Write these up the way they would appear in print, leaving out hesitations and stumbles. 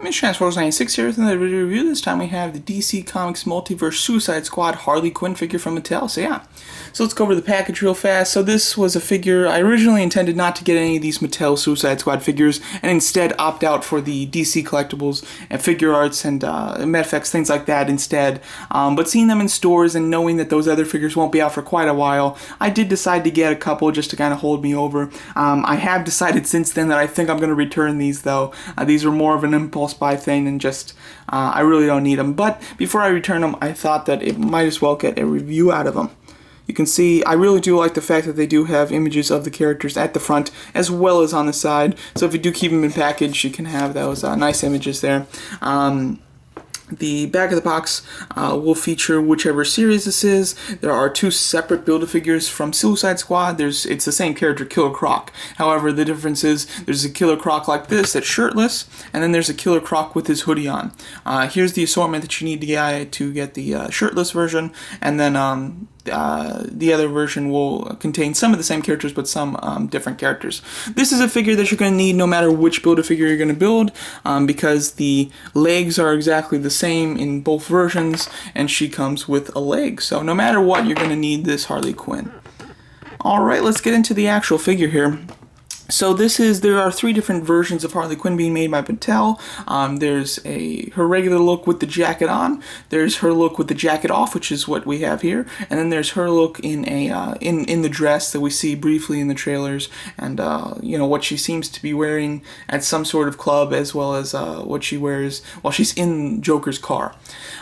Mr. Transformers 96 here with another video review. This time we have the DC Comics Multiverse Suicide Squad Harley Quinn figure from Mattel. So let's go over the package real fast. So this was a figure, I originally intended not to get any of these Mattel Suicide Squad figures and instead opt out for the DC collectibles and figure arts and Metafex, things like that instead. But seeing them in stores and knowing that those other figures won't be out for quite a while, I did decide to get a couple just to kind of hold me over. I have decided since then that I think I'm going to return these though. These were more of an impulse buy thing and just I really don't need them. But before I return them, I thought that it might as well get a review out of them. You can see I really do like the fact that they do have images of the characters at the front as well as on the side. So if you do keep them in package, you can have those nice images there. The back of the box will feature whichever series this is. There are two separate Build-A-Figures from Suicide Squad. It's the same character, Killer Croc. However, the difference is there's a Killer Croc like this that's shirtless, and then there's a Killer Croc with his hoodie on. Here's the assortment that you need to get the shirtless version, and then the other version will contain some of the same characters, but some different characters. This is a figure that you're going to need no matter which Build-A-Figure you're going to build, because the legs are exactly the same in both versions, and she comes with a leg. So no matter what, you're going to need this Harley Quinn. Alright, let's get into the actual figure here. So there are three different versions of Harley Quinn being made by Mattel. There's her regular look with the jacket on. There's her look with the jacket off, which is what we have here, and then there's her look in the dress that we see briefly in the trailers, and what she seems to be wearing at some sort of club, as well as what she wears while she's in Joker's car.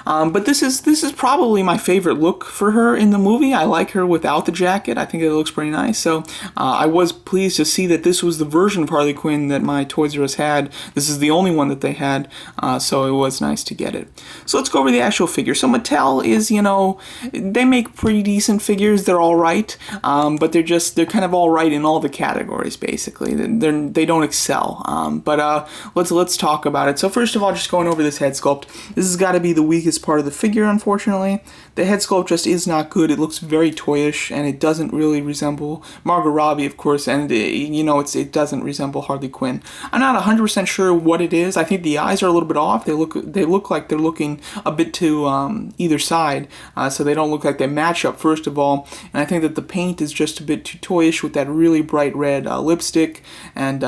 But this is probably my favorite look for her in the movie. I like her without the jacket. I think it looks pretty nice. So I was pleased to see that this was the version of Harley Quinn that my Toys R Us had. This is the only one that they had, so it was nice to get it. So let's go over the actual figure. So Mattel is, they make pretty decent figures. They're all right, but they're kind of all right in all the categories, basically. They don't excel. But let's talk about it. So first of all, just going over this head sculpt. This has got to be the weakest part of the figure, unfortunately. The head sculpt just is not good. It looks very toyish, and it doesn't really resemble Margot Robbie, of course, and it doesn't resemble Harley Quinn. I'm not 100% sure what it is. I think the eyes are a little bit off. They look like they're looking a bit to either side, so they don't look like they match up, first of all. And I think that the paint is just a bit too toyish with that really bright red lipstick, and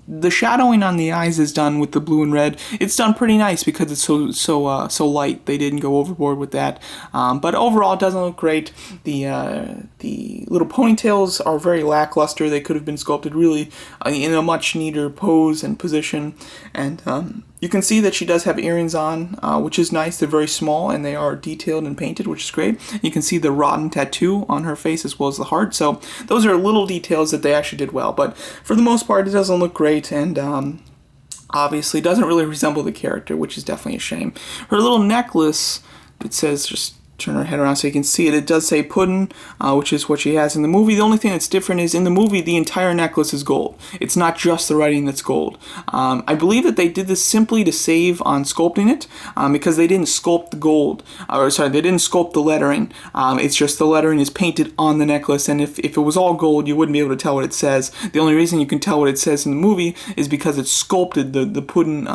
the shadowing on the eyes is done with the blue and red. It's done pretty nice because it's so light. They didn't go overboard with that. But overall, it doesn't look great. The little ponytails are very lackluster. They could have been sculpted really in a much neater pose and position. And you can see that she does have earrings on, which is nice. They're very small, and they are detailed and painted, which is great. You can see the rotten tattoo on her face as well as the heart. So those are little details that they actually did well. But for the most part, it doesn't look great, and obviously doesn't really resemble the character, which is definitely a shame. Her little necklace, it says, just turn her head around so you can see it. It does say Puddin', which is what she has in the movie. The only thing that's different is in the movie, the entire necklace is gold. It's not just the writing that's gold. I believe that they did this simply to save on sculpting it, because they didn't sculpt the gold. They didn't sculpt the lettering. It's just the lettering is painted on the necklace, and if it was all gold, you wouldn't be able to tell what it says. The only reason you can tell what it says in the movie is because it's sculpted. The Puddin'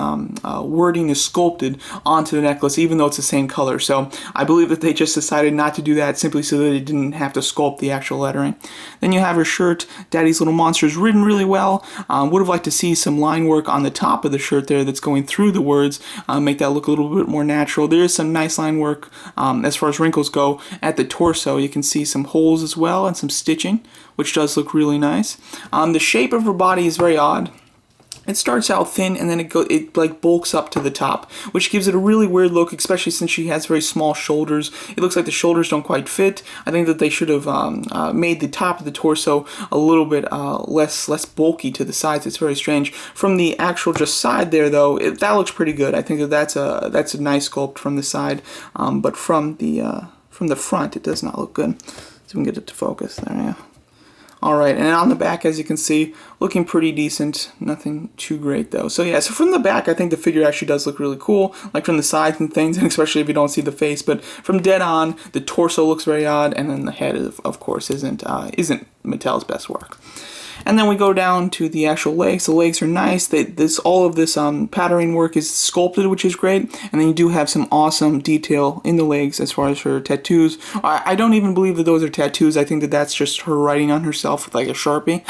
wording is sculpted onto the necklace, even though it's the same color. So I believe that they just decided not to do that simply so that they didn't have to sculpt the actual lettering. Then you have her shirt. Daddy's Little Monster is written really well. Would have liked to see some line work on the top of the shirt there that's going through the words, make that look a little bit more natural. There is some nice line work as far as wrinkles go at the torso. You can see some holes as well and some stitching, which does look really nice. The shape of her body is very odd. It starts out thin, and then it like bulks up to the top, which gives it a really weird look, especially since she has very small shoulders. It looks like the shoulders don't quite fit. I think that they should have made the top of the torso a little bit less bulky to the sides. It's very strange. From the actual just side there, though, that looks pretty good. I think that that's a nice sculpt from the side, but from the front, it does not look good. So we can get it to focus. There, yeah. Alright, and on the back, as you can see, looking pretty decent. Nothing too great, though. So yeah, so from the back, I think the figure actually does look really cool, like from the sides and things, and especially if you don't see the face. But from dead on, the torso looks very odd, and then the head, of course, isn't Mattel's best work. And then we go down to the actual legs. The legs are nice. All of this patterning work is sculpted, which is great. And then you do have some awesome detail in the legs as far as her tattoos. I don't even believe that those are tattoos. I think that that's just her writing on herself with like a Sharpie,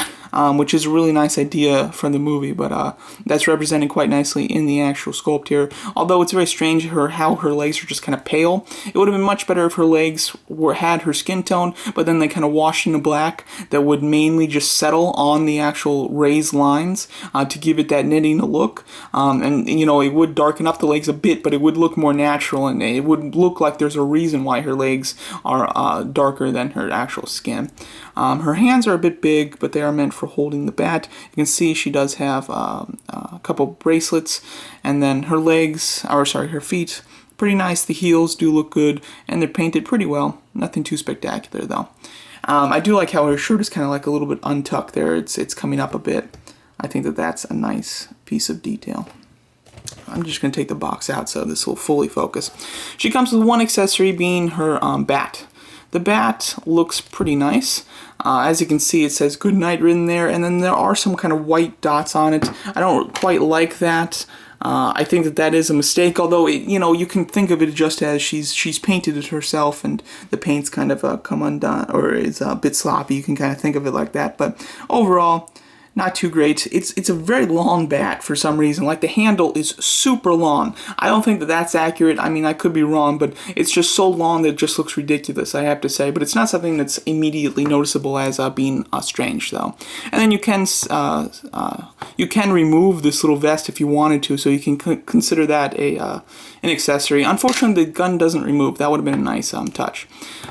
which is a really nice idea from the movie. But that's represented quite nicely in the actual sculpt here. Although it's very strange how her legs are just kind of pale. It would have been much better if her legs had her skin tone, but then they kind of washed into black that would mainly just settle on the actual raised lines to give it that knitting look. And you know, it would darken up the legs a bit, but it would look more natural, and it would look like there's a reason why her legs are darker than her actual skin. Her hands are a bit big, but they are meant for holding the bat. You can see she does have a couple bracelets, and then her her feet, pretty nice. The heels do look good, and they're painted pretty well. Nothing too spectacular though. I do like how her shirt is kind of like a little bit untucked there. It's coming up a bit. I think that that's a nice piece of detail. I'm just going to take the box out so this will fully focus. She comes with one accessory, being her bat. The bat looks pretty nice. As you can see, it says "Good Night" written there, and then there are some kind of white dots on it. I don't quite like that. I think that that is a mistake, although you can think of it just as she's painted it herself, and the paint's kind of come undone, or is a bit sloppy. You can kind of think of it like that, but overall, not too great. It's a very long bat for some reason. Like, the handle is super long. I don't think that that's accurate. I mean, I could be wrong, but it's just so long that it just looks ridiculous, I have to say. But it's not something that's immediately noticeable as being strange, though. And then you can remove this little vest if you wanted to, so you can consider that an accessory. Unfortunately, the gun doesn't remove. That would have been a nice touch.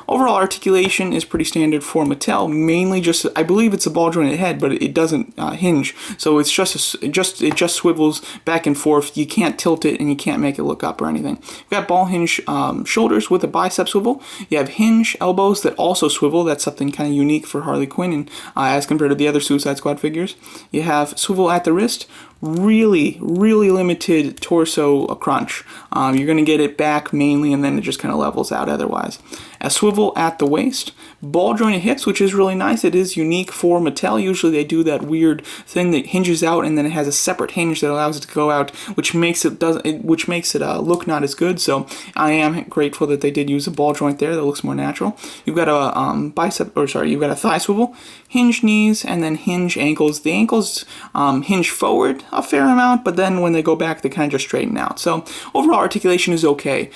Overall articulation is pretty standard for Mattel. Mainly just, I believe it's a ball jointed head, but it doesn't hinge, so it's it just swivels back and forth. You can't tilt it, and you can't make it look up or anything. You've got ball hinge shoulders with a bicep swivel. You have hinge elbows that also swivel. That's something kind of unique for Harley Quinn, and as compared to the other Suicide Squad figures. You have swivel at the wrist. Really limited torso crunch. You're going to get it back mainly, and then it just kind of levels out otherwise. A swivel at the waist. Ball jointed hips, which is really nice. It is unique for Mattel. Usually they do that weird thing that hinges out, and then it has a separate hinge that allows it to go out, which makes it look not as good. So I am grateful that they did use a ball joint there. That looks more natural. You've got a you've got a thigh swivel, hinge knees, and then hinge ankles. The ankles hinge forward a fair amount, but then when they go back, they kind of just straighten out. So overall articulation is okay.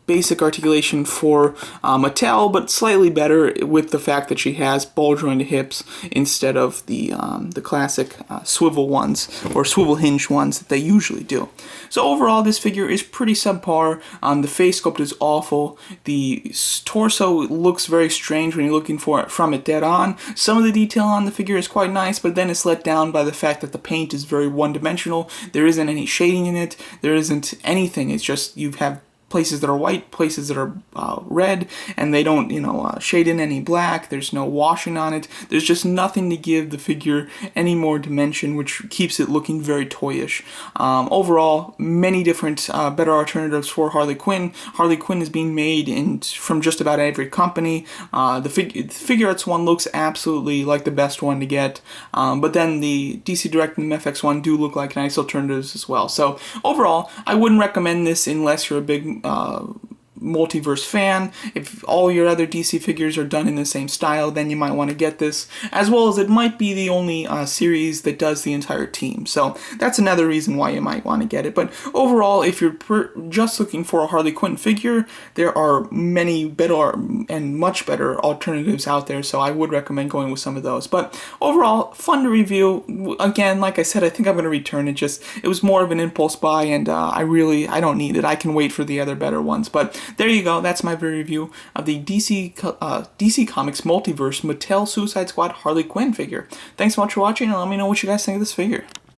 Basic articulation for Mattel, but slightly better with the fact that she has ball jointed hips instead of the classic swivel ones or swivel hinge ones that they usually do. So overall, this figure is pretty subpar. The face sculpt is awful. The torso looks very strange when you're looking for it from it dead on. Some of the detail on the figure is quite nice, but then it's let down by the fact that the paint is very one-dimensional. There isn't any shading in it. There isn't anything. It's just you have places that are white, places that are red, and they don't, shade in any black. There's no washing on it. There's just nothing to give the figure any more dimension, which keeps it looking very toyish. Overall, many different better alternatives for Harley Quinn. Harley Quinn is being made from just about every company. The Figure Arts one looks absolutely like the best one to get, but then the DC Direct and the FX one do look like nice alternatives as well. So overall, I wouldn't recommend this unless you're a big Multiverse fan. If all your other DC figures are done in the same style, then you might want to get this, as well as it might be the only series that does the entire team. So that's another reason why you might want to get it. But overall, if you're just looking for a Harley Quinn figure, there are many better and much better alternatives out there, so I would recommend going with some of those. But overall, fun to review. Again, like I said, I think I'm going to return it. It was more of an impulse buy, and I don't need it. I can wait for the other better ones. But there you go. That's my very review of the DC Comics Multiverse Mattel Suicide Squad Harley Quinn figure. Thanks so much for watching, and let me know what you guys think of this figure.